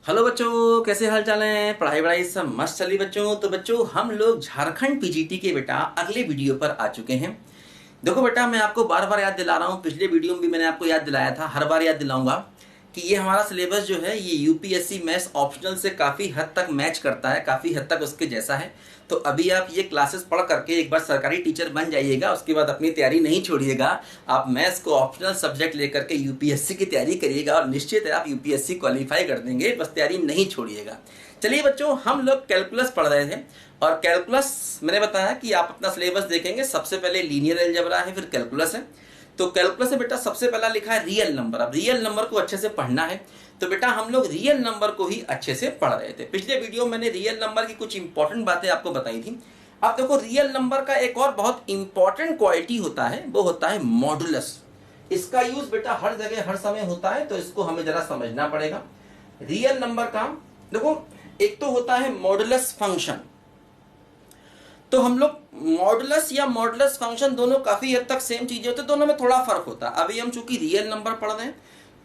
Hello बच्चों, कैसे हाल चाल हैं। पढ़ाई वढ़ाई सब मस्त चली बच्चों। तो बच्चों हम लोग झारखंड पीजीटी के बेटा अगले वीडियो पर आ चुके हैं। देखो बेटा, मैं आपको बार बार याद दिला रहा हूँ, पिछले वीडियो में भी मैंने आपको याद दिलाया था, हर बार याद दिलाऊंगा कि ये हमारा सिलेबस जो है ये यूपीएससी मैथ्स ऑप्शनल से काफ़ी हद तक मैच करता है, काफ़ी हद तक उसके जैसा है। तो अभी आप ये क्लासेस पढ़ करके एक बार सरकारी टीचर बन जाइएगा, उसके बाद अपनी तैयारी नहीं छोड़िएगा। आप मैथ्स को ऑप्शनल सब्जेक्ट लेकर के यूपीएससी की तैयारी करिएगा और निश्चित है आप यूपीएससी क्वालिफाई कर देंगे, बस तैयारी नहीं छोड़िएगा। चलिए बच्चों, हम लोग कैलकुलस पढ़ रहे थे और कैलकुलस मैंने बताया कि आप अपना सिलेबस देखेंगे, सबसे पहले लीनियर अलजेब्रा है, फिर कैलकुलस है। तो कैलकुलस में बेटा सबसे पहला लिखा है रियल नंबर। अब रियल नंबर को अच्छे से पढ़ना है, तो बेटा हम लोग रियल नंबर को ही अच्छे से पढ़ रहे थे। पिछले वीडियो में मैंने रियल नंबर की कुछ इंपॉर्टेंट बातें आपको बताई थी। अब देखो, रियल नंबर का एक और बहुत इंपॉर्टेंट क्वालिटी होता है, वो होता है मॉडुलस। इसका यूज बेटा हर जगह हर समय होता है, तो इसको हमें जरा समझना पड़ेगा। रियल नंबर का देखो, एक तो होता है मॉडुलस फंक्शन। तो हम लोग मॉडुलस या मॉडुलस फंक्शन दोनों काफी हद तक सेम चीजें होते हैं, दोनों में थोड़ा फर्क होता है। अभी हम चूंकि रियल नंबर पढ़ रहे हैं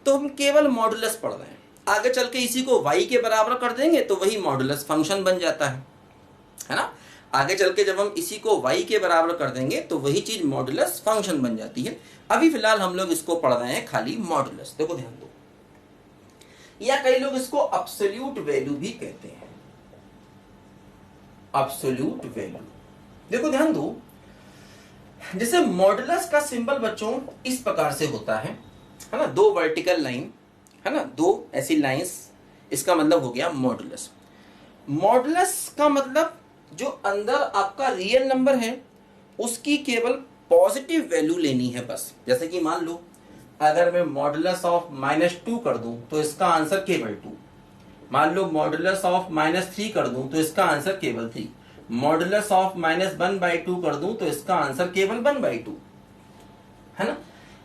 तो हम केवल मॉडुलस पढ़ रहे हैं। आगे चल के इसी को y के बराबर कर देंगे तो वही मॉडुलस फंक्शन बन जाता है ना। आगे चल के जब हम इसी को y के बराबर कर देंगे तो वही चीज मॉडुलस फंक्शन बन जाती है। अभी फिलहाल हम लोग इसको पढ़ रहे हैं खाली मॉडुलस। देखो ध्यान दो, या कई लोग इसको अब्सोल्यूट वैल्यू भी कहते हैं, अब्सोल्यूट वैल्यू। देखो ध्यान दो, जैसे मॉडुलस का सिंबल बच्चों इस प्रकार से होता है ना, दो वर्टिकल लाइन है ना, दो ऐसी लाइंस, इसका मतलब हो गया मॉडुलस। मॉडुलस का मतलब जो अंदर आपका रियल नंबर है उसकी केवल पॉजिटिव वैल्यू लेनी है बस। जैसे कि मान लो अगर मैं मॉडुलस ऑफ -2 कर दूं तो इसका आंसर केवल 2। मान लो मॉडुलस ऑफ -3 कर दूं तो इसका आंसर केवल 3। मॉडुलस ऑफ -1/2 कर दूं तो इसका आंसर केवल 1/2 है ना।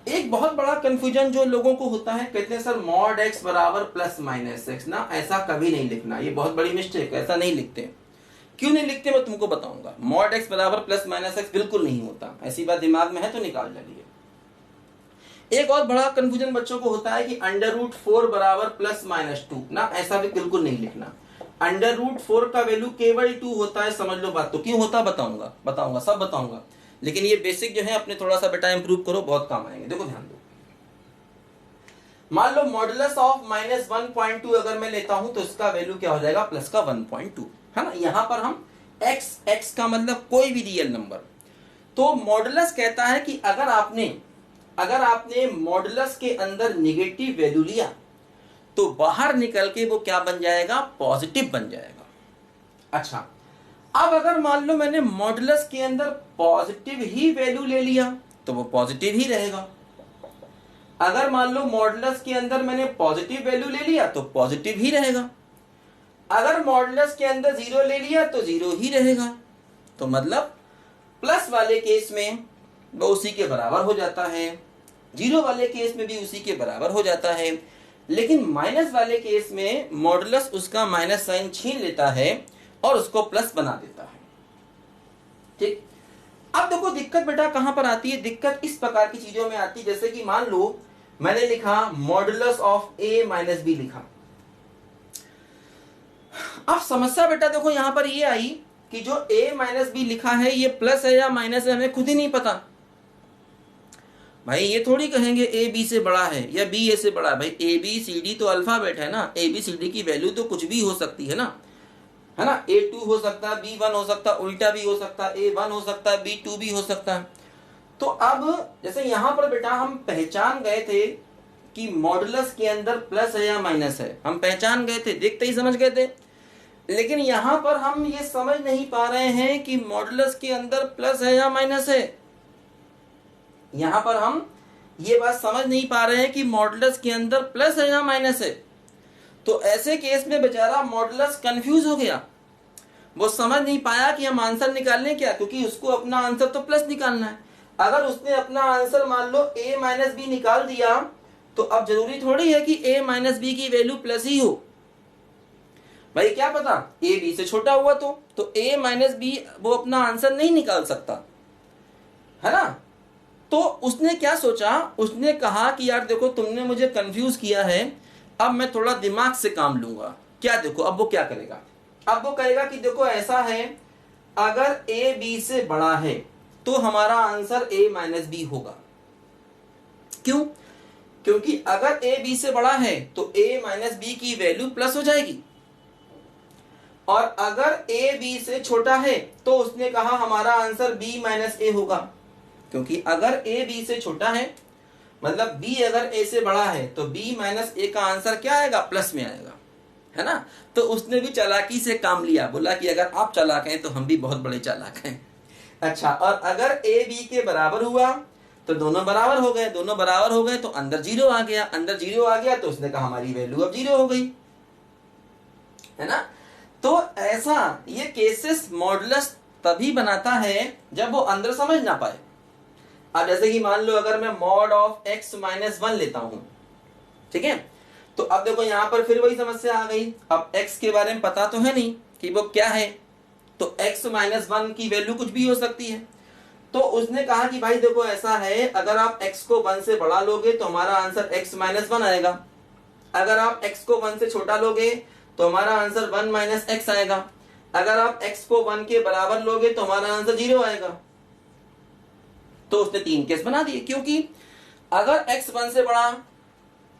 एक बहुत बड़ा कंफ्यूजन जो लोगों को होता है, कहते हैं सर मॉड x बराबर +-x ना, ऐसा कभी नहीं लिखना, ये बहुत बड़ी मिस्टेक है, ऐसा नहीं लिखते। क्यों नहीं लिखते मैं तुमको बताऊंगा। मॉड x बराबर +-x बिल्कुल नहीं होता, ऐसी बात दिमाग में है तो निकाल डालिए। एक और बड़ा कंफ्यूजन बच्चों को होता है कि √4 बराबर +-2 ना, ऐसा भी बिल्कुल नहीं लिखना। √4 का वैल्यू केवल 2 होता है, समझ लो बात। तो क्यों होता बताऊंगा सब बताऊंगा, लेकिन ये बेसिक जो है अपने थोड़ा सा बेटा इंप्रूव करो, बहुत काम आएंगे। देखो ध्यान दो, मान लो मॉडुलस ऑफ -1.2 अगर मैं लेता हूं तो इसका वैल्यू क्या हो जाएगा, प्लस का 1.2 है ना। यहां पर हम x का मतलब कोई भी रियल नंबर। तो मॉडुलस कहता है कि अगर आपने मॉडुलस के अंदर निगेटिव वैल्यू लिया तो बाहर निकल के वो क्या बन जाएगा, पॉजिटिव बन जाएगा। अच्छा, अब अगर मान लो मैंने मॉडुलस के अंदर पॉजिटिव ही वैल्यू ले लिया तो वो पॉजिटिव ही रहेगा। अगर मान लो मॉडुलस के अंदर मैंने पॉजिटिव वैल्यू ले लिया तो पॉजिटिव ही रहेगा। अगर मॉडुलस के अंदर 0 ले लिया तो 0 ही रहेगा। तो मतलब प्लस वाले केस में वो उसी के बराबर हो जाता है, 0 वाले केस में भी उसी के बराबर हो जाता है, लेकिन माइनस वाले केस में मॉडुलस उसका माइनस साइन छीन लेता है और उसको प्लस बना देता है। ठीक, अब देखो दिक्कत बेटा कहां पर आती है। दिक्कत इस प्रकार की चीजों में आती है, जैसे कि मान लो मैंने लिखा मॉडुलस ऑफ a - b लिखा। अब समस्या बेटा देखो यहां पर ये आई कि जो a - b लिखा है ये प्लस है या माइनस है, हमें खुद ही नहीं पता। भाई ये थोड़ी कहेंगे a b से बड़ा है या b a से बड़ा है। भाई a b c d तो अल्फाबेट है ना, a b c d की वैल्यू तो कुछ भी हो सकती है ना, है ना। a2 हो सकता है, b1 हो सकता है, उल्टा भी हो सकता है, a1 हो सकता है, b2 भी हो सकता है। तो अब जैसे यहां पर बेटा हम पहचान गए थे कि मॉडुलस के अंदर प्लस है या माइनस है, हम पहचान गए थे, देखते ही समझ गए थे। लेकिन यहां पर हम ये समझ नहीं पा रहे हैं कि मॉडुलस के अंदर प्लस है या माइनस है। यहां पर हम ये बात समझ नहीं पा रहे हैं कि मॉडुलस के अंदर प्लस है या माइनस है। तो ऐसे केस में बेचारा मॉडुलस कंफ्यूज हो गया, वो समझ नहीं पाया कि हम आंसर निकालने क्या, क्योंकि उसको अपना आंसर तो प्लस निकालना है। अगर उसने अपना आंसर मान लो a - b निकाल दिया तो अब जरूरी थोड़ी है कि a - b की वैल्यू प्लस ही हो। भाई क्या पता a b से छोटा हुआ तो a - b वो अपना आंसर नहीं निकाल सकता, है ना। तो उसने क्या सोचा, उसने कहा कि यार देखो तुमने मुझे कंफ्यूज किया है, अब मैं थोड़ा दिमाग से काम लूंगा। क्या देखो अब वो क्या करेगा, अब वो कहेगा कि देखो ऐसा है, अगर a b से बड़ा है तो हमारा आंसर a माइनस बी होगा। क्यों? क्योंकि अगर a b से बड़ा है तो a माइनस बी की वैल्यू प्लस हो जाएगी, और अगर a b से छोटा है तो उसने कहा हमारा आंसर b माइनस ए होगा। क्योंकि अगर a b से छोटा है मतलब b अगर a से बड़ा है तो b माइनस ए का आंसर क्या आएगा, प्लस में आएगा, है ना। तो उसने भी चालाकी से काम लिया, बोला कि अगर आप चालाक हैं तो हम भी बहुत बड़े चालाक हैं। अच्छा, और अगर a b के बराबर हुआ तो दोनों बराबर हो गए, दोनों बराबर हो गए तो अंदर जीरो आ गया, अंदर जीरो आ गया तो उसने कहा हमारी वैल्यू अब जीरो हो गई, है ना। तो ऐसा ये केसेस मॉडुलस तभी बनाता है जब वो अंदर समझ ना पाए। अब जैसे कि मान लो अगर मैं मॉड ऑफ x माइनस 1 लेता हूं, ठीक है, तो अब देखो यहां पर फिर वही समस्या आ गई। अब x के बारे में पता तो है नहीं कि वो क्या है, तो x माइनस 1 की वैल्यू कुछ भी हो सकती है। तो उसने कहा कि भाई देखो ऐसा है, अगर आप x को 1 से बड़ा लोगे तो हमारा आंसर x माइनस 1 आएगा, अगर आप x को 1 से छोटा लोगे तो हमारा आंसर 1 माइनस x आएगा, अगर आप x को 1 के बराबर लोगे तो हमारा आंसर 0 आएगा। तो उसने 3 केस बना दिए, क्योंकि अगर x 1 से बड़ा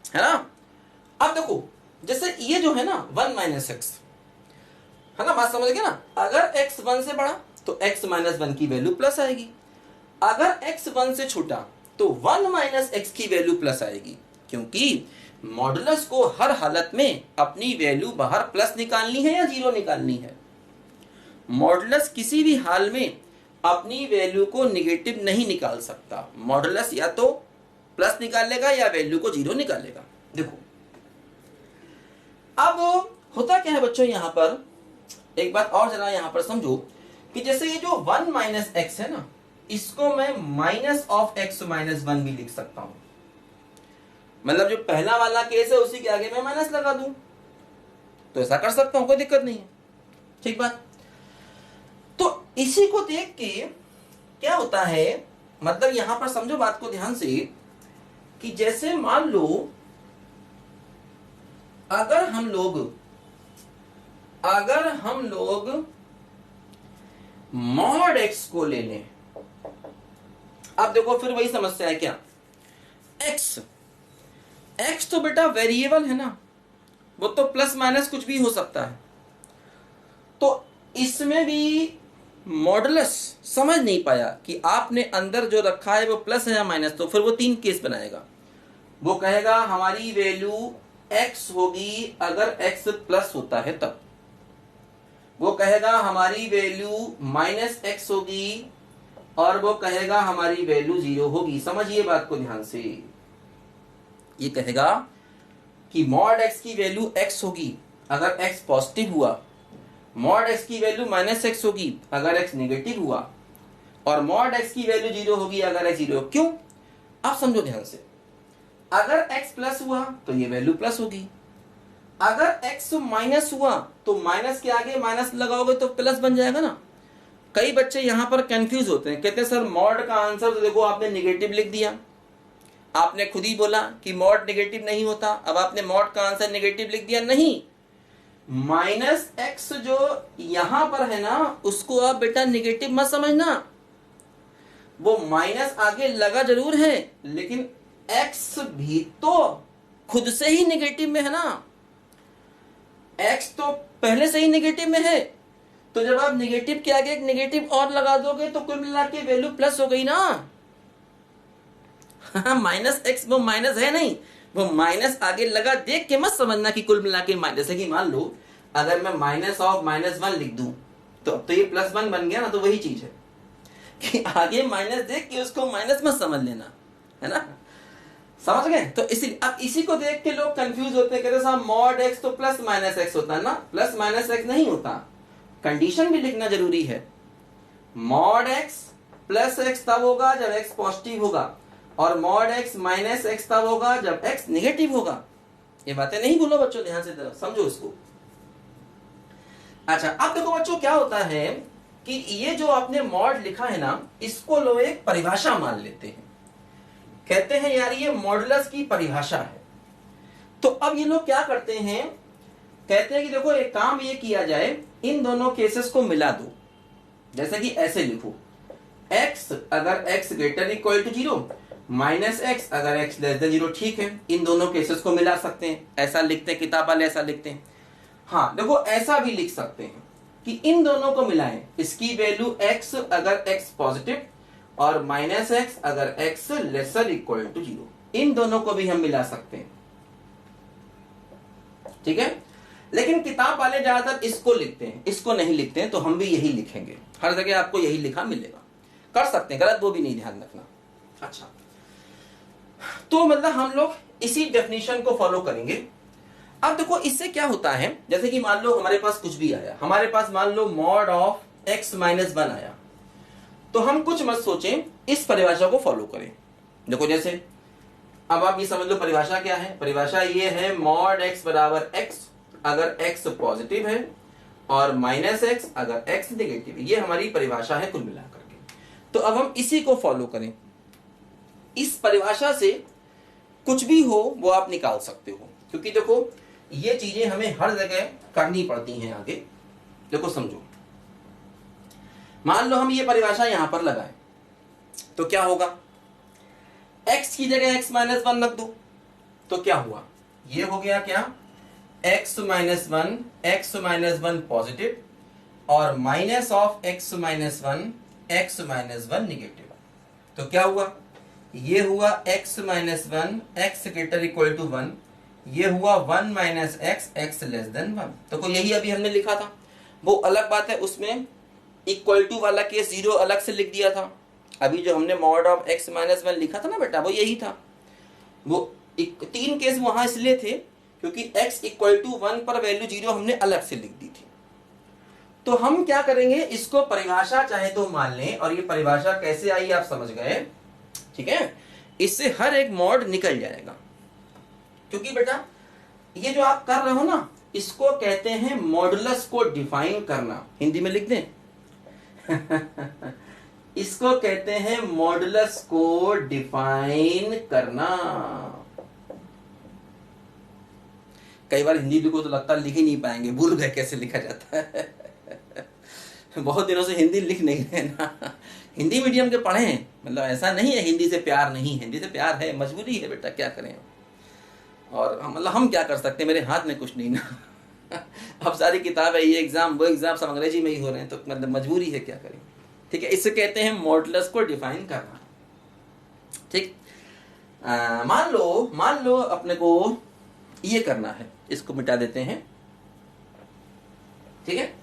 है ना। अब देखो जैसे ये जो है ना 1 माइनस एक्स, है ना, बात समझ गए ना। अगर x 1 से बड़ा तो x माइनस 1 की वैल्यू प्लस आएगी, अगर x 1 से छोटा तो 1 माइनस एक्स की वैल्यू प्लस आएगी, क्योंकि मॉडुलस को हर हालत में अपनी वैल्यू बाहर प्लस निकालनी है या जीरो निकालनी है। मॉडुलस किसी भी हाल में अपनी वैल्यू को निगेटिव नहीं निकाल सकता, मॉडुलस या तो प्लस निकालेगा या वैल्यू को जीरो निकालेगा। देखो अब होता क्या है बच्चों, यहां पर एक बात और जरा यहां पर समझो कि जैसे ये जो 1 माइनस एक्स है ना, इसको मैं माइनस ऑफ एक्स माइनस 1 भी लिख सकता हूं। मतलब जो पहला वाला केस है उसी के आगे मैं माइनस लगा दूं, तो ऐसा कर सकता हूं, कोई दिक्कत नहीं है, ठीक बात। तो इसी को देख के क्या होता है, मतलब यहां पर समझो बात को ध्यान से, कि जैसे मान लो अगर हम लोग मॉड एक्स को ले लें, अब देखो फिर वही समस्या है क्या, एक्स तो बेटा वेरिएबल है ना, वो तो प्लस माइनस कुछ भी हो सकता है। तो इसमें भी मॉडुलस समझ नहीं पाया कि आपने अंदर जो रखा है वो प्लस है या माइनस, तो फिर वो 3 केस बनाएगा। वो कहेगा हमारी वैल्यू x होगी अगर x प्लस होता है तब, वो कहेगा हमारी वैल्यू माइनस एक्स होगी, और वो कहेगा हमारी वैल्यू 0 होगी। समझिए बात को ध्यान से, ये कहेगा कि मॉड x की वैल्यू x होगी अगर x पॉजिटिव हुआ, मॉड x की वैल्यू माइनस एक्स होगी अगर x नेगेटिव हुआ, और मॉड x की वैल्यू 0 होगी अगर x 0। क्यों? आप समझो ध्यान से, अगर x प्लस हुआ तो ये वैल्यू प्लस होगी, अगर x माइनस हुआ तो माइनस के आगे माइनस लगाओगे तो प्लस बन जाएगा ना। कई बच्चे यहां पर कंफ्यूज होते हैं, कहते हैं सर मॉड का आंसर तो देखो आपने नेगेटिव लिख दिया, आपने खुद ही बोला कि मॉड नेगेटिव नहीं होता, अब आपने मॉड का आंसर नेगेटिव लिख दिया। नहीं, माइनस एक्स जो यहां पर है ना उसको आप बेटा नेगेटिव मत समझना, वो माइनस आगे लगा जरूर है लेकिन एक्स भी तो खुद से ही नेगेटिव में है ना, एक्स तो पहले से ही नेगेटिव में है, तो जब आप नेगेटिव के आगे एक नेगेटिव और लगा दोगे तो कुल मिला के वैल्यू प्लस हो गई ना। माइनस एक्स वो माइनस है नहीं, वो माइनस आगे लगा देख के मत समझना कि कुल मिला के माइनस है। कि मान लो अगर मैं माइनस ऑफ माइनस 1 लिख दूं तो अब तो ये प्लस 1 बन गया ना, तो वही चीज है कि आगे माइनस देख के उसको माइनस मत समझ लेना, है ना, समझ गए। तो इसी अब इसी को देख के लोग कंफ्यूज होते हैं, कहते साहब मॉड एक्स तो प्लस माइनस एक्स होता है ना, प्लस माइनस एक्स नहीं होता, कंडीशन भी लिखना जरूरी है। मॉड एक्स प्लस एक्स तब होगा जब एक्स पॉजिटिव होगा, और मॉड एक्स माइनस एक्स तब होगा जब एक्स नेगेटिव होगा। ये बातें नहीं भूलो बच्चों, ध्यान से समझो इसको। अच्छा, अब देखो बच्चों क्या होता है कि ये जो आपने मॉड लिखा है ना, इसको लोग एक परिभाषा मान लेते हैं, कहते हैं यार ये मॉडुलस की परिभाषा है। तो अब ये लोग क्या करते हैं, कहते हैं कि देखो एक काम ये किया जाए, इन दोनों केसेस को मिला दो। जैसे कि ऐसे लिखो, x अगर x greater equal to 0 minus x अगर x लेस देन 0। ठीक है, इन दोनों केसेस को मिला सकते हैं, ऐसा लिखते हैं, किताब वाले ऐसा लिखते हैं। हाँ देखो ऐसा भी लिख सकते हैं कि इन दोनों को मिलाएं, इसकी वैल्यू x अगर x पॉजिटिव और माइनस x अगर x लेसर इक्वल टू 0, इन दोनों को भी हम मिला सकते हैं। ठीक है, लेकिन किताब वाले ज्यादातर इसको लिखते हैं, इसको नहीं लिखते हैं, तो हम भी यही लिखेंगे। हर जगह आपको यही लिखा मिलेगा, कर सकते हैं, गलत वो भी नहीं ध्यान रखना। अच्छा, तो मतलब हम लोग इसी डेफिनेशन को फॉलो करेंगे। अब देखो इससे क्या होता है, जैसे कि मान लो हमारे पास कुछ भी आया, हमारे पास मान लो मॉड ऑफ x माइनस 1 आया, तो हम कुछ मत सोचें, इस परिभाषा को फॉलो करें। देखो जैसे अब आप ये समझ लो परिभाषा क्या है। परिभाषा ये है मॉड x बराबर x अगर x पॉजिटिव है और माइनस x अगर x नेगेटिव है। ये हमारी परिभाषा है कुल मिलाकर के। तो अब हम इसी को फॉलो करें। इस परिभाषा से कुछ भी हो वो आप निकाल सकते हो, क्योंकि देखो ये चीजें हमें हर जगह करनी पड़ती हैं आगे। देखो समझो, मान लो हम ये परिभाषा यहां पर लगाएं तो क्या होगा, x की जगह x माइनस 1 रख दो तो क्या हुआ, ये हो गया क्या, x माइनस 1 पॉजिटिव और minus of x minus 1 negative. तो क्या हुआ, ये हुआ x minus 1 x greater equal to 1, ये हुआ 1 माइनस x लेस देन 1। तो यही अभी हमने लिखा था। वो अलग बात है, उसमें इक्वल टू वाला केस 0 अलग से लिख दिया था। अभी जो हमने मॉड ऑफ x माइनस 1 लिखा था ना बेटा, वो यही था। वो 3 केस वहां इसलिए थे क्योंकि x इक्वल टू 1 पर वैल्यू 0 हमने अलग से लिख दी थी। तो हम क्या करेंगे, इसको परिभाषा चाहे तो मान लें, और ये परिभाषा कैसे आई आप समझ गए। ठीक है, इससे हर एक मॉड निकल जाएगा, क्योंकि बेटा ये जो आप कर रहे हो ना, इसको कहते हैं मॉडुलस को डिफाइन करना। हिंदी में लिख दें इसको कहते हैं मॉडुलस को डिफाइन करना। कई बार हिंदी लिखो तो लगता है लिख ही नहीं पाएंगे, भूल गए कैसे लिखा जाता है बहुत दिनों से हिंदी लिख नहीं रहे ना। हिंदी मीडियम के पढ़े हैं, मतलब ऐसा नहीं है हिंदी से प्यार नहीं है, हिंदी से प्यार है, मजबूरी है बेटा, क्या करें। और मतलब हम क्या कर सकते हैं, मेरे हाथ में कुछ नहीं ना अब सारी किताब है, ये एग्जाम वो एग्जाम सब अंग्रेजी में ही हो रहे हैं, तो मतलब मजबूरी है, क्या करें। ठीक है, इससे कहते हैं मॉडुलस को डिफाइन करना। ठीक, मान लो अपने को ये करना है, इसको मिटा देते हैं। ठीक है,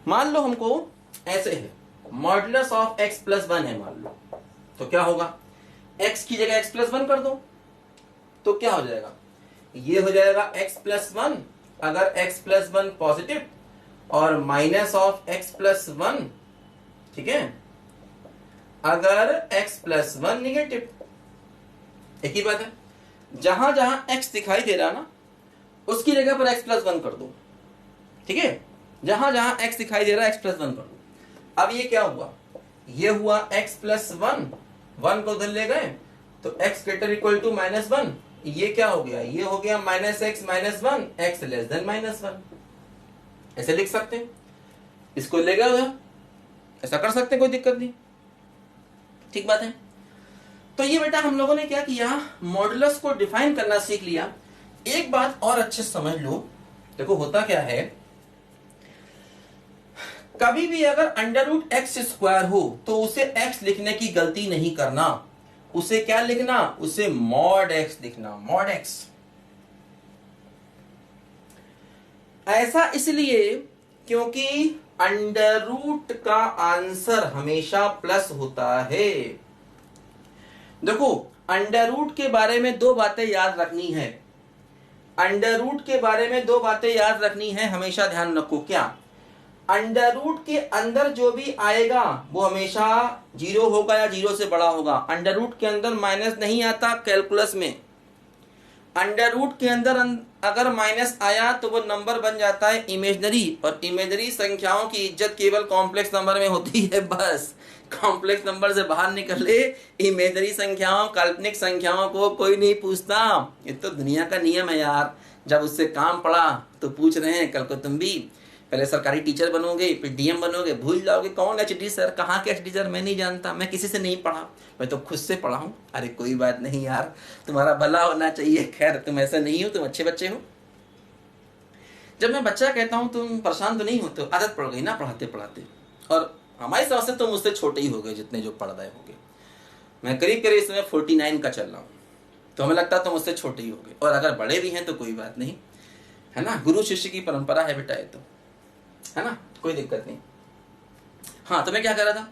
मान लो हमको ऐसे है, मॉडुलस ऑफ x प्लस 1 है मान लो, तो क्या होगा, x की जगह x प्लस 1 कर दो तो क्या हो जाएगा, ये हो जाएगा x प्लस 1 अगर x प्लस 1 पॉजिटिव और माइनस ऑफ x प्लस 1, ठीक है, अगर x प्लस 1 निगेटिव। एक ही बात है, जहां जहां x दिखाई दे रहा ना उसकी जगह पर x प्लस 1 कर दो। ठीक है, जहां जहां x दिखाई दे रहा है x प्लस 1 कर दो। अब ये क्या हुआ, ये हुआ x प्लस 1 को उधर ले गए तो x greater equal to minus 1, ये क्या हो गया, ये हो गया minus x minus 1 x less than minus 1। ऐसे लिख सकते हैं, इसको ले गए उधर, ऐसा कर सकते हैं, कोई दिक्कत नहीं। ठीक बात है। तो ये बेटा हम लोगों ने क्या किया, मॉडुलस को डिफाइन करना सीख लिया। एक बात और अच्छे से समझ लो, देखो होता क्या है, कभी भी अगर अंडर रूट एक्स स्क्वायर हो तो उसे x लिखने की गलती नहीं करना, उसे क्या लिखना, उसे मॉड x लिखना, मॉड x। ऐसा इसलिए क्योंकि अंडर रूट का आंसर हमेशा प्लस होता है। देखो अंडर रूट के बारे में 2 बातें याद रखनी है, अंडर रूट के बारे में 2 बातें याद रखनी है, हमेशा ध्यान रखो। क्या, अंडर रूट के अंदर जो भी आएगा वो हमेशा 0 होगा या 0 से बड़ा होगा। अंडर रूट के अंदर माइनस नहीं आता कैलकुलस में। अंडर रूट के अंदर अगर माइनस आया तो वो नंबर बन जाता है इमेजनरी, और इमेजनरी संख्याओं की इज्जत केवल कॉम्प्लेक्स नंबर में होती है। बस कॉम्प्लेक्स नंबर से बाहर निकले, इमेजनरी संख्याओं, काल्पनिक संख्याओं को कोई नहीं पूछता। ये तो दुनिया का नियम है यार, जब उससे काम पड़ा तो पूछ रहे हैं कल को तुम भी पहले सरकारी टीचर बनोगे फिर डीएम बनोगे, भूल जाओगे कौन एचडी सर, कहाँ के एचडी सर, मैं नहीं जानता, मैं किसी से नहीं पढ़ा, मैं तो खुद से पढ़ा हूँ। अरे कोई बात नहीं यार, तुम्हारा भला होना चाहिए, खैर तुम ऐसा नहीं हो, तुम अच्छे बच्चे हो। जब मैं बच्चा कहता हूँ तुम परेशान तो नहीं हो, तो आदत पड़ गई ना पढ़ाते पढ़ाते, और हमारी समझ से तुम मुझसे छोटे ही हो गए जितने जो पढ़ रहे होगे। मैं करीब करीब इस समय 49 का चल रहा हूँ, तो हमें लगता है तुम मुझसे छोटे ही हो गए, और अगर बड़े भी हैं तो कोई बात नहीं, है ना, गुरु शिष्य की परंपरा है बेटा, ये तो है ना, कोई दिक्कत नहीं। हाँ, तो मैं क्या कर रहा था,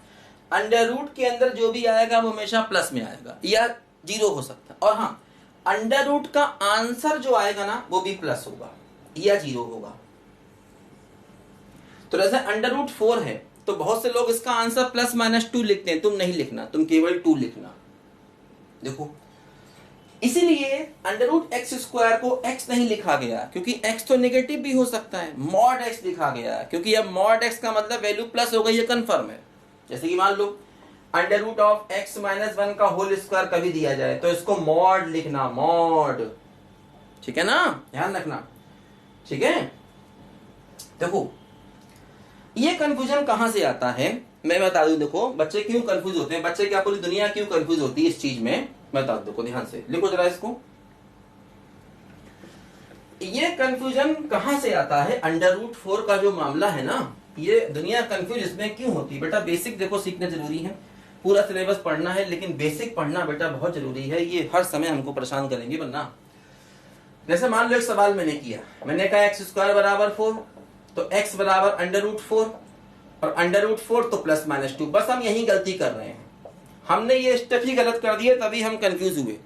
अंडर रूट के अंदर जो भी आएगा वो हमेशा प्लस में आएगा या जीरो हो सकता है, और हाँ अंडर रूट का आंसर जो आएगा ना वो भी प्लस होगा या जीरो होगा। तो जैसे अंडर रूट 4 है तो बहुत से लोग इसका आंसर +-2 लिखते हैं, तुम नहीं लिखना, तुम केवल 2 लिखना। देखो इसीलिए अंडर रूट एक्स स्क्वायर को x नहीं लिखा गया, क्योंकि x तो नेगेटिव भी हो सकता है, मॉड x लिखा गया, क्योंकि अब मॉड x का मतलब वैल्यू प्लस हो गई, ये कंफर्म है। जैसे कि मान लो अंडर रूट ऑफ x-1 का होल स्क्वायर कभी दिया जाए तो इसको मॉड लिखना, मॉड, ठीक है ना, ध्यान रखना, ठीक है। देखो ये कंफ्यूजन कहां से आता है मैं बता दूं। देखो बच्चे क्यों कंफ्यूज होते हैं, बच्चे क्या पूरी दुनिया क्यों कंफ्यूज होती है इस चीज में, मैं बता दूं, देखो ध्यान से लिखो जरा इसको। ये कंफ्यूजन कहां से आता है, अंडर रूट 4 का जो मामला है ना, ये दुनिया कंफ्यूज इसमें क्यों होती है। बेटा बेसिक देखो सीखना जरूरी है, पूरा सिलेबस पढ़ना है लेकिन बेसिक पढ़ना बेटा बहुत जरूरी है, ये हर समय हमको परेशान करेंगे वरना। जैसे मान लो एक सवाल मैंने किया, मैंने कहा x² बराबर 4, तो x बराबर अंडर रूट 4 और अंडर रूट 4 तो +-2, बस हम यही गलती कर रहे हैं, हमने ये स्टेप ही गलत कर दिए तभी हम कंफ्यूज हुए।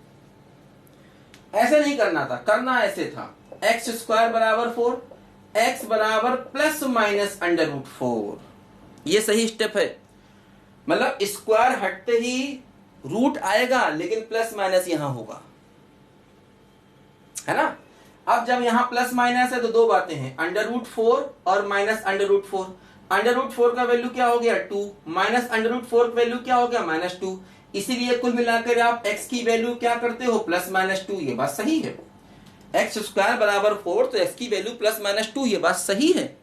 ऐसे नहीं करना था, करना ऐसे था, x² बराबर 4, x बराबर +- अंडर रूट 4, ये सही स्टेप है। मतलब स्क्वायर हटते ही रूट आएगा लेकिन +- यहां होगा, है ना। अब जब यहां +- है तो दो बातें हैं, अंडर रूट 4 और minus under root 4। Under root 4 का वैल्यू क्या हो गया 2, माइनस अंडर रूट 4 का वैल्यू क्या हो गया -2, इसीलिए कुल मिलाकर आप x की वैल्यू क्या करते हो +-2, ये बात सही है। x² बराबर 4 तो x की वैल्यू +-2, ये बात सही है।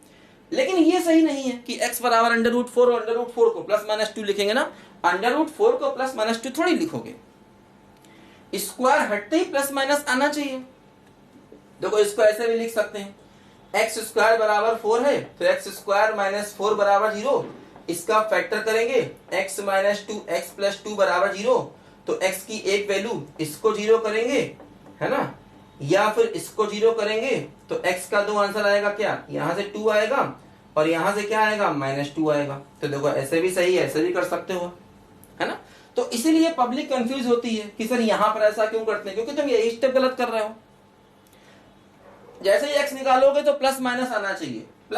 लेकिन ये सही नहीं है कि x बराबर अंडर रूट 4 और अंडर रूट 4 को +-2 लिखेंगे ना, अंडर रूट 4 को +-2 थोड़ी लिखोगे, स्क्वायर हटते ही +- आना चाहिए। देखो इसको ऐसे भी लिख सकते हैं, x² बराबर 4 है तो x² - 4 बराबर 0, इसका फैक्टर करेंगे x - 2 x + 2 बराबर 0, तो x की एक वैल्यू इसको 0 करेंगे, है ना, या फिर इसको 0 करेंगे तो x का दो आंसर आएगा, क्या यहां से 2 आएगा और यहां से क्या आएगा -2 आएगा। तो देखो ऐसे भी सही है, ऐसे भी कर सकते हो, है ना। तो इसीलिए पब्लिक कंफ्यूज होती है कि सर यहां पर ऐसा क्यों करते हैं, क्योंकि तुम यही स्टेप गलत कर रहे हो। जैसे ही x निकालोगे तो +- आना चाहिए, +-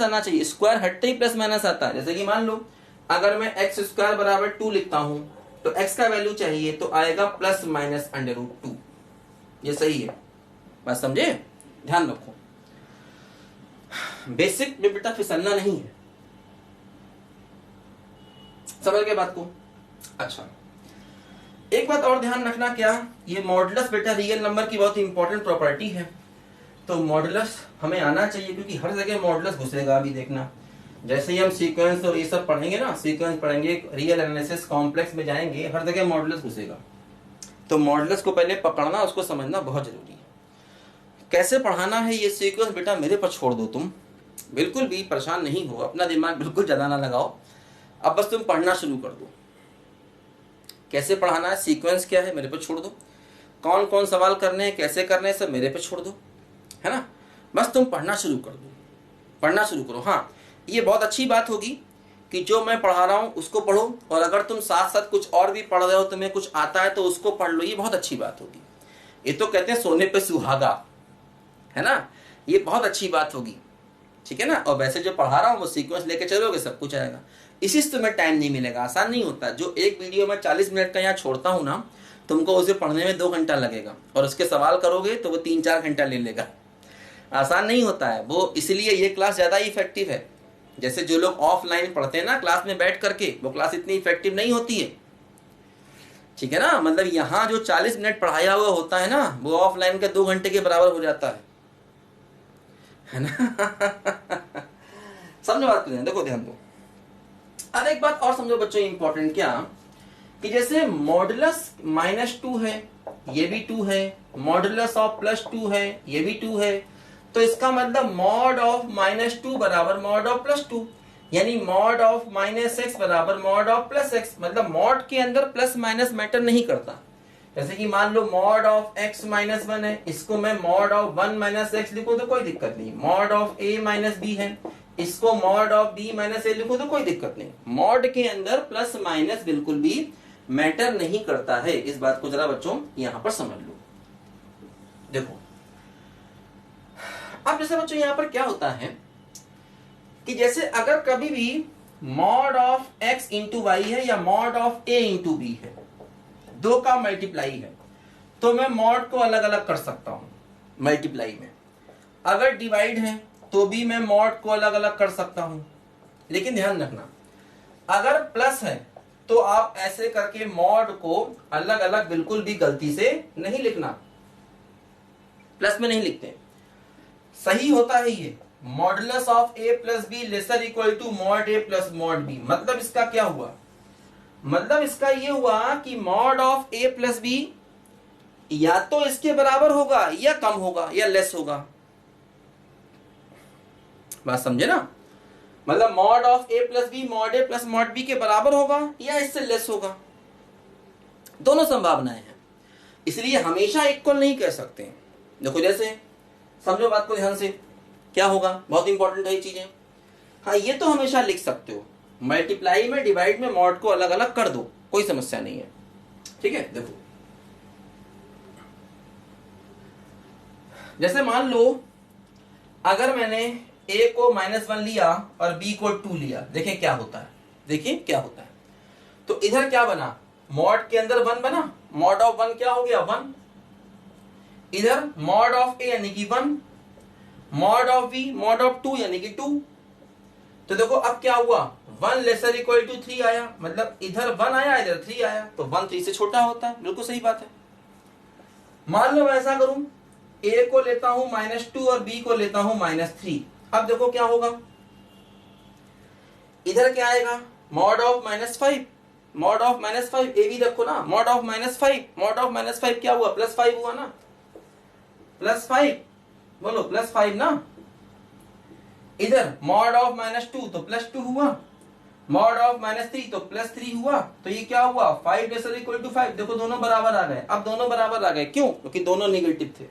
आना चाहिए, स्क्वायर हटते ही +- आता है। जैसे कि मान लो अगर मैं x² बराबर 2 लिखता हूं तो x का वैल्यू चाहिए तो आएगा +- अंडर रूट 2, ये सही है, बात समझे, ध्यान रखो। बेसिक में बेटा फिसलना नहीं है, समझ गए बात को। अच्छा एक बात और ध्यान रखना, क्या ये मॉडुलस बेटा रियल नंबर की बहुत इंपॉर्टेंट प्रॉपर्टी है, तो मॉडुलस हमें आना चाहिए क्योंकि हर जगह मॉडुलस घुसेगा। अभी देखना जैसे ही हम सीक्वेंस और ये सब पढ़ेंगे ना, सीक्वेंस पढ़ेंगे, रियल एनालिसिस कॉम्प्लेक्स में जाएंगे, हर जगह मॉडुलस घुसेगा। तो मॉडुलस को पहले पकड़ना, उसको समझना बहुत जरूरी है। कैसे पढ़ाना है ये सीक्वेंस बेटा मेरे पर छोड़ दो, तुम बिल्कुल भी परेशान नहीं हो, अपना दिमाग बिल्कुल ज्यादा ना लगाओ, अब बस तुम पढ़ना शुरू कर दो। कैसे पढ़ाना है, सीक्वेंस क्या है मेरे पर छोड़ दो, कौन कौन सवाल करने हैं, कैसे करने हैं, सब मेरे पे छोड़ दो, है ना। बस तुम पढ़ना शुरू कर दो, पढ़ना शुरू करो। हाँ ये बहुत अच्छी बात होगी कि जो मैं पढ़ा रहा हूं उसको पढ़ो, और अगर तुम साथ साथ कुछ और भी पढ़ रहे हो, तुम्हें कुछ आता है तो उसको पढ़ लो, ये बहुत अच्छी बात होगी। ये तो कहते हैं सोने पे सुहागा, है ना, ये बहुत अच्छी बात होगी, ठीक है ना। और वैसे जो पढ़ा रहा हूं वो सीक्वेंस लेके चलोगे सब कुछ आएगा। इसी से तुम्हें टाइम नहीं मिलेगा, आसान नहीं होता। जो एक वीडियो में 40 मिनट का यहाँ छोड़ता हूं ना, तुमको उसे पढ़ने में 2 घंटा लगेगा, और उसके सवाल करोगे तो वो 3-4 घंटा ले लेगा, आसान नहीं होता है वो। इसलिए ये क्लास ज्यादा इफेक्टिव है। जैसे जो लोग ऑफलाइन पढ़ते हैं ना क्लास में बैठ करके, वो क्लास इतनी इफेक्टिव नहीं होती है, ठीक है ना। मतलब यहाँ जो 40 मिनट पढ़ाया हुआ होता है ना, वो ऑफलाइन के 2 घंटे के बराबर हो जाता है। है ना। समझो बात को, देखो ध्यान दो। अब एक बात और समझो बच्चों, इंपॉर्टेंट क्या, कि जैसे मॉडुलस -2 है, ये भी 2 है, मॉडुलस ऑफ +2 है, ये भी 2 है, तो इसका मतलब मॉड ऑफ -2 बराबर मॉड ऑफ +2, यानी मॉड ऑफ -x बराबर मॉड ऑफ +x, मतलब मॉड के अंदर प्लस माइनस मैटर नहीं करता। जैसे कि मान लो मॉड ऑफ x -1 है, इसको मैं मॉड ऑफ 1 - x लिखूं तो कोई दिक्कत नहीं। मॉड ऑफ a - b है, इसको मॉड ऑफ b - a लिखूं तो कोई दिक्कत नहीं। मॉड के अंदर प्लस माइनस बिल्कुल भी मैटर नहीं करता है। इस बात को जरा बच्चों यहां पर समझ लो। देखो अब जैसे बच्चों यहां पर क्या होता है कि जैसे अगर कभी भी mod of x into y है या mod of a into b है, दो का मल्टीप्लाई है, तो मैं मॉड को अलग अलग कर सकता हूं मल्टीप्लाई में। अगर डिवाइड है तो भी मैं मॉड को अलग अलग कर सकता हूं। लेकिन ध्यान रखना, अगर प्लस है तो आप ऐसे करके मॉड को अलग अलग बिल्कुल भी गलती से नहीं लिखना, प्लस में नहीं लिखते, सही होता है ये modulus of a plus b lesser equal to mod a plus mod b. मतलब इसका क्या हुआ, मतलब इसका ये हुआ कि mod of a plus b या तो इसके बराबर होगा या कम होगा या लेस होगा। बात समझे ना, मतलब mod of a plus b mod a plus mod b के बराबर होगा या इससे लेस होगा, दोनों संभावनाएं हैं, इसलिए हमेशा इक्वल नहीं कह सकते। देखो जैसे समझो बात को ध्यान से, क्या होगा, बहुत इंपॉर्टेंट है ये चीजें। हाँ ये तो हमेशा लिख सकते हो, मल्टीप्लाई में डिवाइड में मॉड को अलग अलग कर दो, कोई समस्या नहीं है, ठीक है। देखो जैसे मान लो अगर मैंने a को -1 लिया और b को 2 लिया, देखें क्या होता है, देखिए क्या होता है। तो इधर क्या बना, मॉड के अंदर 1 बना, मॉड ऑफ 1 क्या हो गया 1, इधर मॉड ऑफ a यानी कि 1, mod of b mod of 2 यानी कि 2। तो देखो अब क्या हुआ, 1 लेसर इक्वल टू 3 आया, मतलब इधर 1 आया इधर 3 आया, तो 1 3 से छोटा होता है, बिल्कुल सही बात है। मान लो मैं ऐसा करूं, a को लेता हूं -2 और b को लेता हूं -3। अब देखो क्या होगा, इधर क्या आएगा, मॉड ऑफ -5, मॉड ऑफ -5 ए भी देखो ना, मॉड ऑफ -5, मॉड ऑफ -5 क्या हुआ, +5 हुआ ना, +5 बोलो +5 ना। इधर मॉड ऑफ -2 तो +2 हुआ, मॉड ऑफ -3 तो +3 हुआ, तो ये क्या हुआ 5 लेसर इक्वल टू 5। देखो दोनों बराबर आ गए, अब दोनों बराबर आ गए, क्यों, क्योंकि दोनों निगेटिव थे।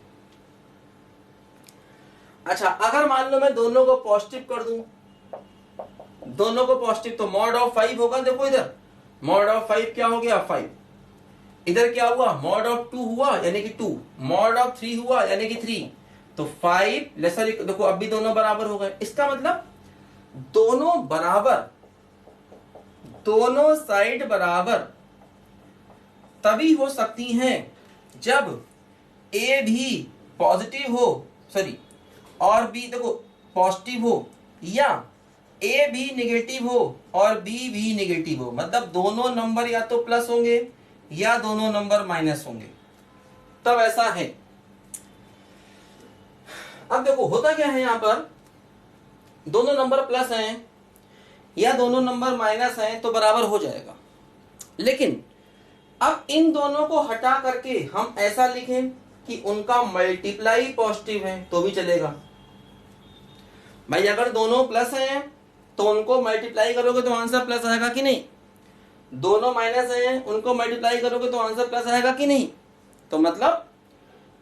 अच्छा अगर मान लो मैं दोनों को पॉजिटिव कर दूं, दोनों को पॉजिटिव, तो मॉड ऑफ 5 होगा, देखो इधर मॉड ऑफ 5 क्या हो गया 5, इधर क्या हुआ मॉड ऑफ 2 हुआ यानी कि 2, मॉड ऑफ 3 हुआ यानी कि 3, तो 5 लेसर, देखो अब भी दोनों बराबर हो गए। इसका मतलब दोनों बराबर, दोनों साइड बराबर तभी हो सकती हैं जब a भी पॉजिटिव हो, सॉरी, और b देखो पॉजिटिव हो, या a भी नेगेटिव हो और b भी नेगेटिव हो, मतलब दोनों नंबर या तो प्लस होंगे या दोनों नंबर माइनस होंगे, तब ऐसा है। अब देखो होता क्या है, यहां पर दोनों नंबर प्लस हैं या दोनों नंबर माइनस हैं तो बराबर हो जाएगा। लेकिन अब इन दोनों को हटा करके हम ऐसा लिखें कि उनका मल्टीप्लाई पॉजिटिव है तो भी चलेगा। भाई अगर दोनों प्लस हैं तो उनको मल्टीप्लाई करोगे तो आंसर प्लस आएगा कि नहीं, दोनों माइनस हैं उनको मल्टीप्लाई करोगे तो आंसर प्लस आएगा कि नहीं। तो मतलब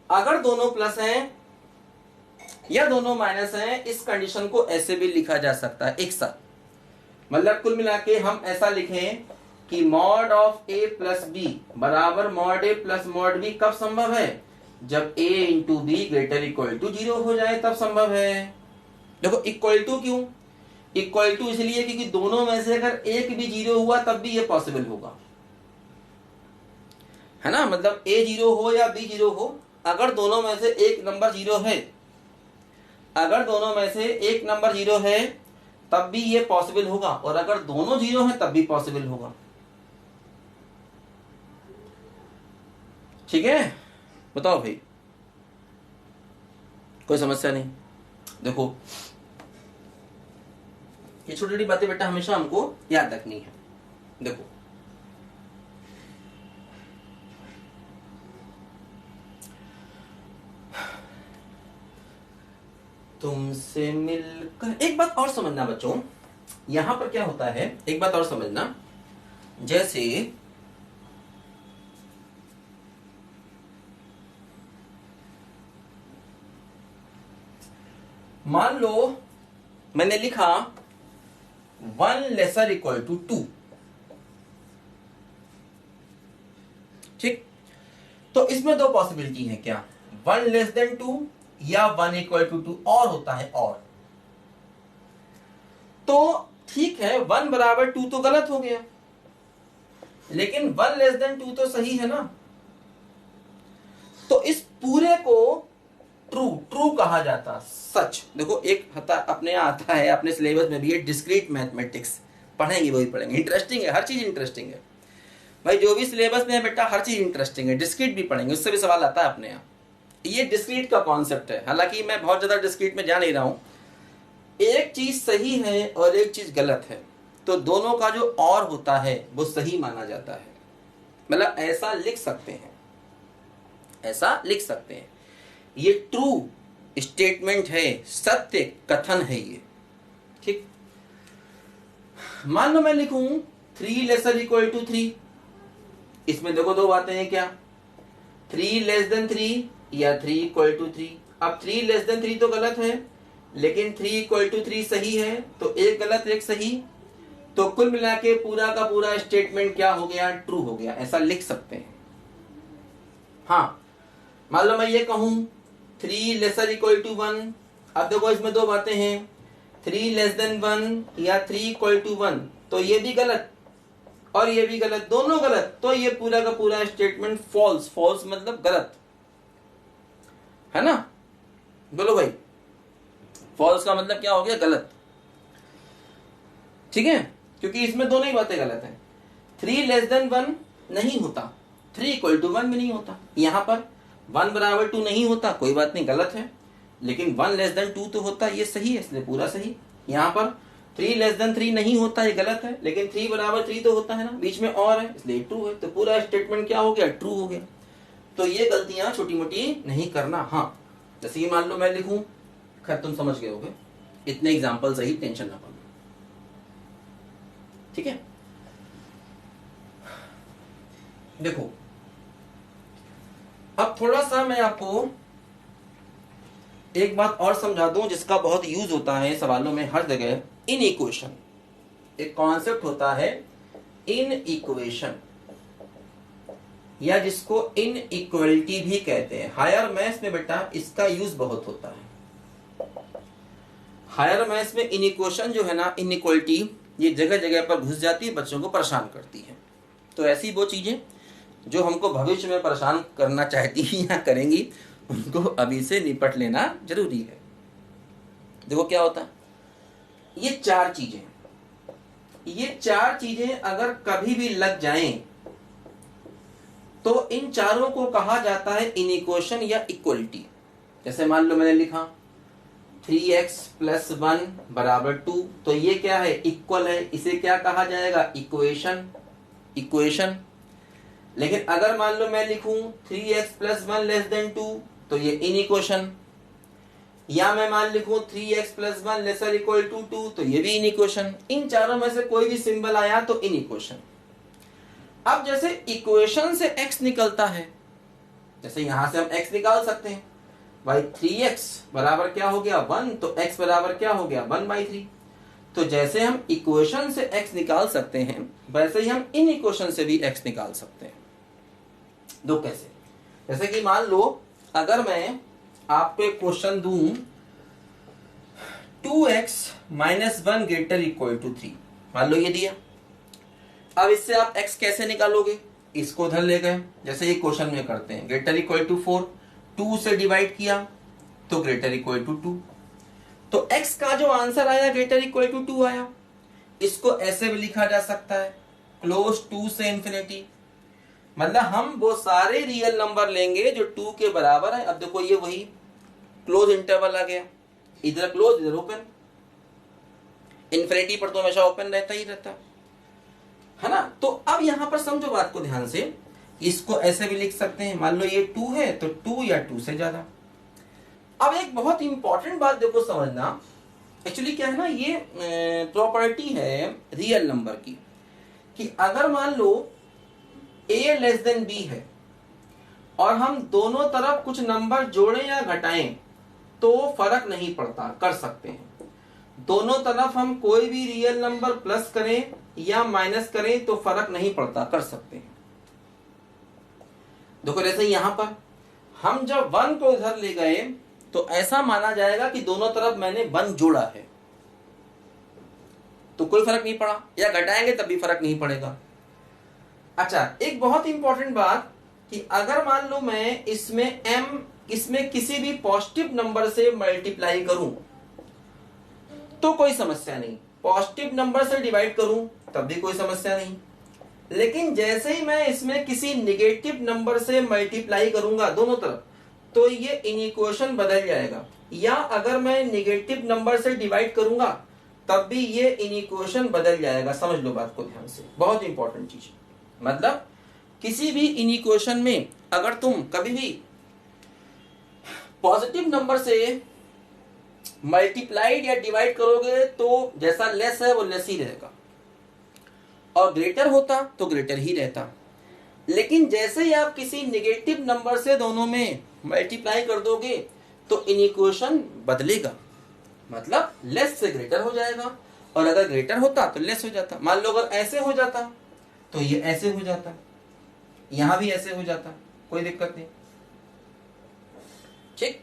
अगर दोनों प्लस हैं या दोनों माइनस हैं, इस कंडीशन को ऐसे भी लिखा जा सकता है एक साथ। मतलब कुल मिला के हम ऐसा लिखें कि mod of a plus B बराबर mod a plus mod B कब संभव है, जब a into B greater equal to 0 हो जाए तब संभव है। देखो इक्वल टू क्यों, इक्वल टू इसलिए क्योंकि दोनों में से अगर एक भी 0 हुआ तब भी ये पॉसिबल होगा, है ना। मतलब a 0 हो या b 0 हो, अगर दोनों में से एक नंबर 0 है, अगर दोनों में से एक नंबर 0 है तब भी ये पॉसिबल होगा, और अगर दोनों 0 हैं तब भी पॉसिबल होगा। ठीक है, बताओ भाई, कोई समस्या नहीं। देखो ये छोटी छोटी बातें बेटा हमेशा हमको याद रखनी है। देखो तुमसे मिलकर, एक बात और समझना बच्चों, यहां पर क्या होता है, एक बात और समझना, जैसे मान लो मैंने लिखा 1 लेसर इक्वल टू 2, ठीक, तो इसमें दो पॉसिबिलिटी है, क्या 1 लेस देन 2 या 1 इक्वल टू 2, और होता है और, तो ठीक है 1 बराबर 2 तो गलत हो गया, लेकिन 1 लेस देन 2 तो सही है ना। तो इस पूरे को ट्रू कहा जाता, सच। देखो एक अपने आता है, अपने सिलेबस में भी है डिस्क्रीट मैथमेटिक्स, पढ़ेंगे वही पढ़ेंगे, इंटरेस्टिंग है, हर चीज इंटरेस्टिंग है भाई, जो भी सिलेबस में है बेटा हर चीज इंटरेस्टिंग है। डिस्क्रीट भी पढ़ेंगे, उससे भी सवाल आता है अपने यहाँ। ये डिस्क्रीट का कॉन्सेप्ट है, हालांकि मैं बहुत ज्यादा डिस्क्रीट में जा नहीं रहा हूं। एक चीज सही है और एक चीज गलत है, तो दोनों का जो और होता है वो सही माना जाता है, मतलब ऐसा लिख सकते हैं, ऐसा लिख सकते हैं, ये ट्रू स्टेटमेंट है, सत्य कथन है ये, ठीक। मान लो मैं लिखूं 3 लेसर इक्वल टू 3, इसमें देखो दो बातें हैं, क्या 3 लेस देन 3 या 3 इक्वल टू 3। अब 3 लेस देन 3 तो गलत है, लेकिन 3 इक्वल टू 3 सही है, तो एक गलत एक सही, तो कुल मिला के पूरा का पूरा स्टेटमेंट क्या हो गया, ट्रू हो गया, ऐसा लिख सकते हैं। हाँ मान लो मैं ये कहूं 3 लेसर इक्वल टू 1, अब देखो इसमें दो बातें हैं, 3 लेस देन 1 या 3 इक्वल टू 1, तो ये भी गलत और ये भी गलत, दोनों गलत, तो ये पूरा का पूरा स्टेटमेंट फॉल्स, फॉल्स मतलब गलत है ना, बोलो भाई, फॉल्स का मतलब क्या हो गया, गलत, ठीक है, क्योंकि इसमें दोनों ही बातें गलत हैं। 3 लेस देन 1 नहीं होता, 3 इक्वल टू 1 भी नहीं होता, यहां पर 1 बराबर 2 नहीं होता, कोई बात नहीं, गलत है, लेकिन 1 लेस देन 2 तो होता, ये सही है, इसलिए पूरा सही। यहां पर 3 लेस देन 3 नहीं होता, ये गलत है, लेकिन 3 बराबर 3 तो होता है ना, बीच में और है, इसलिए ट्रू है, तो पूरा स्टेटमेंट क्या हो गया, ट्रू हो गया। तो ये गलतियां छोटी मोटी नहीं करना। हाँ जैसे ये मान लो मैं लिखूं, खैर तुम समझ गए होगे, इतने एग्जाम्पल सही, टेंशन ना पालो, ठीक है। देखो अब थोड़ा सा मैं आपको एक बात और समझा दूं जिसका बहुत यूज होता है सवालों में हर जगह, इन इक्वेशन, एक कॉन्सेप्ट होता है इन इक्वेशन, या जिसको इन इक्वलिटी भी कहते हैं। हायर मैथ्स में बेटा इसका यूज बहुत होता है। हायर मैथ्स में इन इक्वेशन जो है ना, इन इक्वलिटी, ये जगह जगह पर घुस जाती है, बच्चों को परेशान करती है। तो ऐसी वो चीजें जो हमको भविष्य में परेशान करना चाहती हैं या करेंगी, उनको अभी से निपट लेना जरूरी है। देखो क्या होता है, ये चार चीजें अगर कभी भी लग जाएं तो इन चारों को कहा जाता है इनइक्वेशन या इक्वलिटी। जैसे मान लो मैंने लिखा 3x + 1 = 2, तो ये क्या है, इक्वल है, इसे क्या कहा जाएगा, इक्वेशन। लेकिन अगर मान लो मैं लिखूं 3x + 1 < 2, तो ये इनइक्वेशन। या मैं मान लिखूं 3x + 1 < 2, तो ये भी इनइक्वेशन। इन चारों में से कोई भी सिंबल आया तो इनइक्वेशन। अब जैसे इक्वेशन से x निकलता है, जैसे यहां से हम x निकाल सकते हैं, भाई 3x बराबर क्या हो गया, 1, तो x बराबर क्या हो गया, 1/3। तो जैसे हम इक्वेशन से x निकाल सकते हैं, वैसे ही हम इन इक्वेशन से भी x निकाल सकते हैं। दो कैसे, जैसे कि मान लो अगर मैं आपको एक क्वेश्चन दूं 2x - 1 > 3, मान लो ये दिया। अब इससे आप x कैसे निकालोगे, इसको उधर ले गए, जैसे ये क्वेश्चन में करते हैं, > 4, 2 से डिवाइड किया तो > 2। तो x का जो आंसर आया > 2 आया। इसको ऐसे भी लिखा जा सकता है क्लोज टू से इंफिनिटी, मतलब हम वो सारे रियल नंबर लेंगे जो 2 के बराबर है। अब देखो ये वही क्लोज इंटरवल आ गया, इधर क्लोज इधर ओपन, इन्फिनिटी पर तो हमेशा ओपन रहता ही रहता है ना। तो अब यहां पर समझो बात को ध्यान से, इसको ऐसे भी लिख सकते हैं, मान लो ये 2 है तो 2 या 2 से ज्यादा। अब एक बहुत इंपॉर्टेंट बात देखो समझना, एक्चुअली क्या है ना, ये प्रॉपर्टी है रियल नंबर की, कि अगर मान लो a लेस देन b है और हम दोनों तरफ कुछ नंबर जोड़ें या घटाएं तो फर्क नहीं पड़ता, कर सकते हैं। दोनों तरफ हम कोई भी रियल नंबर प्लस करें या माइनस करें तो फर्क नहीं पड़ता, कर सकते हैं। देखो जैसे यहां पर हम जब 1 को इधर ले गए तो ऐसा माना जाएगा कि दोनों तरफ मैंने 1 जोड़ा है, तो कोई फर्क नहीं पड़ा, या घटाएंगे तब भी फर्क नहीं पड़ेगा। अच्छा, एक बहुत इंपॉर्टेंट बात कि अगर मान लो मैं इसमें किसी भी पॉजिटिव नंबर से मल्टीप्लाई करूं तो कोई समस्या नहीं, पॉजिटिव नंबर से डिवाइड करूं तब भी कोई समस्या नहीं। लेकिन जैसे ही मैं इसमें किसी नेगेटिव नंबर से मल्टीप्लाई करूंगा दोनों तरफ, तो ये इनइक्वेशन बदल जाएगा। या अगर मैं नेगेटिव नंबर से डिवाइड करूंगा तब भी ये इनइक्वेशन बदल जाएगा। समझ लो बात को ध्यान से, बहुत इंपॉर्टेंट चीज। मतलब किसी भी इनइक्वेशन में अगर तुम कभी भी पॉजिटिव नंबर से मल्टीप्लाइड या डिवाइड करोगे तो जैसा लेस है वो लेस ही रहेगा, और ग्रेटर होता तो ग्रेटर ही रहता। लेकिन जैसे ही आप किसी नेगेटिव नंबर से दोनों में मल्टीप्लाई कर दोगे तो इनइक्वेशन बदलेगा, मतलब लेस से ग्रेटर हो जाएगा, और अगर ग्रेटर होता तो लेस हो जाता। मान लो अगर ऐसे हो जाता तो ये ऐसे हो जाता, यहां भी ऐसे हो जाता, कोई दिक्कत नहीं। ठीक,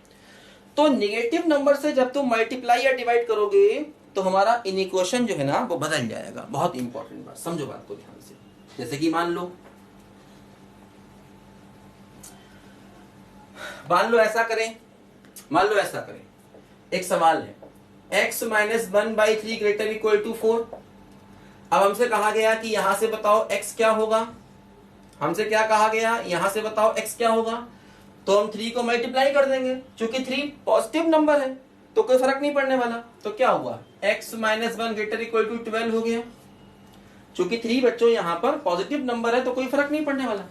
तो नेगेटिव नंबर से जब तुम मल्टीप्लाई या डिवाइड करोगे तो हमारा इनइक्वेशन जो है ना वो बदल जाएगा। बहुत इंपॉर्टेंट बात, समझो बात को ध्यान से। जैसे कि मान लो ऐसा करें, मान लो ऐसा करें, एक सवाल है x minus 1/3 greater equal to 4। अब हमसे कहा गया कि यहां से बताओ x क्या होगा, हमसे क्या कहा गया, यहां से बताओ x क्या होगा। तो हम 3 को मल्टीप्लाई कर देंगे, क्योंकि 3 पॉजिटिव नंबर है तो कोई फर्क नहीं पड़ने वाला। तो क्या हुआ, x minus 1 greater equal to 12 हो गया। चूंकि 3 बच्चों यहां पर पॉजिटिव नंबर है तो कोई फर्क नहीं पड़ने वाला,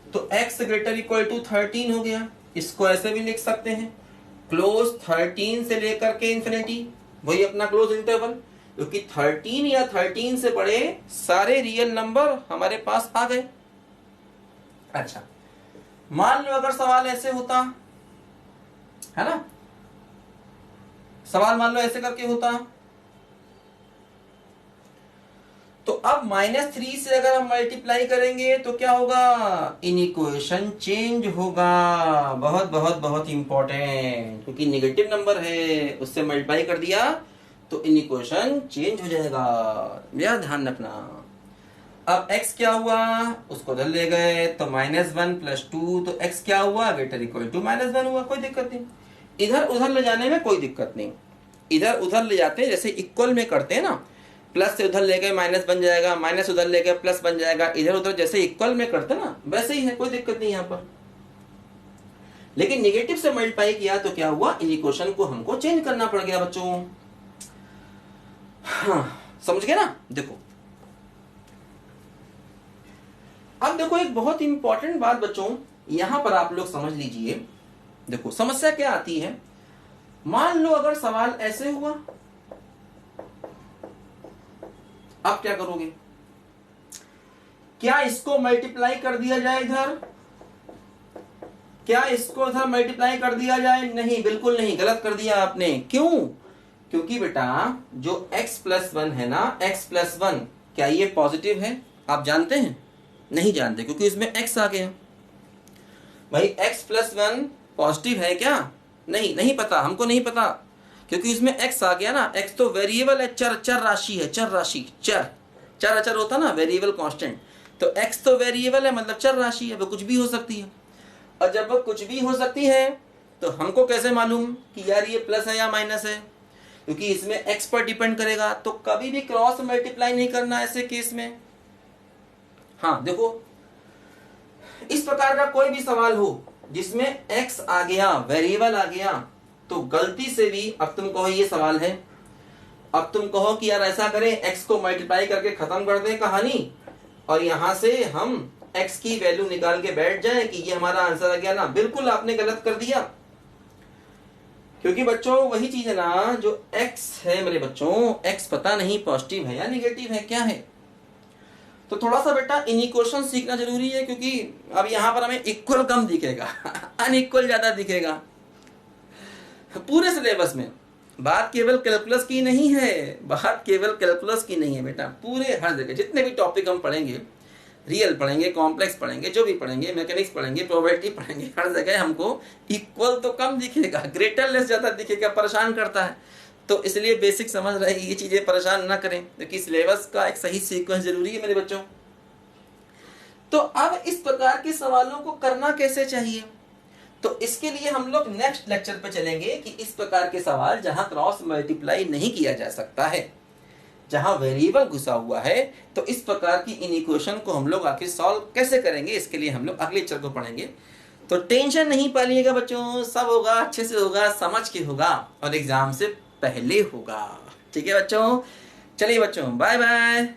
तो x ग्रेटर इक्वल टू 13 हो गया। इसको ऐसे भी लिख सकते हैं, क्लोज 13 से लेकर के इंफिनिटी, वही अपना क्लोज इंटरवल, क्योंकि 13 या 13 से बड़े सारे रियल नंबर हमारे पास आ गए। अच्छा, मान लो अगर सवाल ऐसे होता है ना, सवाल मान लो ऐसे करके होता, तो अब -3 से अगर हम मल्टीप्लाई करेंगे तो क्या होगा, इनइक्वेशन चेंज होगा। बहुत बहुत बहुत इंपॉर्टेंट, क्योंकि नेगेटिव नंबर है उससे मल्टीप्लाई कर दिया तो इनइक्वेशन चेंज हो जाएगा, मेरा ध्यान रखना। अब x क्या हुआ, उसको उधर ले गए तो -1 + 2, तो x क्या हुआ, ग्रेटर इक्वल टू -1 हुआ, कोई दिक्कत नहीं। इधर उधर ले जाने में कोई दिक्कत नहीं, इधर उधर ले जाते हैं जैसे इक्वल में करते हैं ना, प्लस से उधर ले गए माइनस बन जाएगा, माइनस उधर ले गए प्लस बन जाएगा, इधर उधर जैसे इक्वल में करते ना वैसे ही है, कोई दिक्कत नहीं यहाँ पर। लेकिन नेगेटिव से मल्टीप्लाई किया तो क्या हुआ, इनइक्वेशन को हमको चेंज करना पड़ गया बच्चों। हाँ, समझ गए ना। देखो अब देखो एक बहुत इंपॉर्टेंट बात बच्चों यहां पर आप लोग समझ लीजिए। देखो समस्या क्या आती है, मान लो अगर सवाल ऐसे हुआ, अब क्या करोगे, क्या इसको मल्टीप्लाई कर दिया जाए इधर, क्या इसको इधर मल्टीप्लाई कर दिया जाए, नहीं, बिल्कुल नहीं, गलत कर दिया आपने। क्यों, क्योंकि बेटा जो x + 1 है ना, x + 1 क्या ये पॉजिटिव है, आप जानते हैं, नहीं जानते, क्योंकि इसमें x आ गया। भाई x + 1 पॉजिटिव है क्या, नहीं पता, हमको नहीं पता, क्योंकि इसमें x आ गया ना। x तो वेरिएबल है, चर राशि है, चर राशि, चर अचर होता ना, वेरिएबल कांस्टेंट, तो x तो वेरिएबल है मतलब चर राशि है, वो कुछ भी हो सकती है। और जब वो कुछ भी हो सकती है तो हमको कैसे मालूम कि यार ये प्लस है या माइनस है, क्योंकि इसमें x पर डिपेंड करेगा। तो कभी भी क्रॉस मल्टीप्लाई नहीं करना ऐसे केस में। हाँ देखो, इस प्रकार का कोई भी सवाल हो जिसमें x आ गया, वेरिएबल आ गया, तो गलती से भी अब तुम कहो ये सवाल है, अब तुम कहो कि यार ऐसा करें x को मल्टीप्लाई करके खत्म कर दें कहानी और यहां से हम x की वैल्यू निकाल के बैठ जाए कि ये हमारा आंसर आ गया ना, बिल्कुल आपने गलत कर दिया। क्योंकि बच्चों वही चीज है ना, जो x है मेरे बच्चों, x पता नहीं पॉजिटिव है या निगेटिव है, क्या है। तो थोड़ा सा बेटा इनइक्वेशन सीखना जरूरी है, क्योंकि अब यहां पर हमें इक्वल कम दिखेगा अनइक्वल ज्यादा दिखेगा पूरे सिलेबस में। बात केवल कैलकुलस की नहीं है, बात केवल कैलकुलस की नहीं है बेटा, पूरे हर जगह जितने भी टॉपिक हम पढ़ेंगे, रियल पढ़ेंगे, कॉम्प्लेक्स पढ़ेंगे, जो भी पढ़ेंगे, मैकेनिक्स पढ़ेंगे, प्रोबेबिलिटी पढ़ेंगे, हर जगह हमको इक्वल तो कम दिखेगा, ग्रेटर लेस ज्यादा दिखेगा, परेशान करता है। तो इसलिए बेसिक समझ रहे ये चीजें परेशान ना करें, क्योंकि सिलेबस का एक सही सीक्वेंस जरूरी है मेरे बच्चों। तो अब इस प्रकार के सवालों को करना कैसे चाहिए, तो इसके लिए हम लोग नेक्स्ट लेक्चर पे चलेंगे कि इस प्रकार के सवाल जहां क्रॉस मल्टीप्लाई नहीं किया जा सकता है, जहां वेरिएबल घुसा हुआ है, तो इस प्रकार की इनइक्वेशन को हम लोग आखिर सॉल्व कैसे करेंगे, इसके लिए हम लोग अगले लेक्चर को पढ़ेंगे। तो टेंशन नहीं पालिएगा बच्चों, सब होगा अच्छे से होगा, समझ के होगा और एग्जाम से पहले होगा। ठीक है बच्चों, चलिए बच्चों, बाय बाय।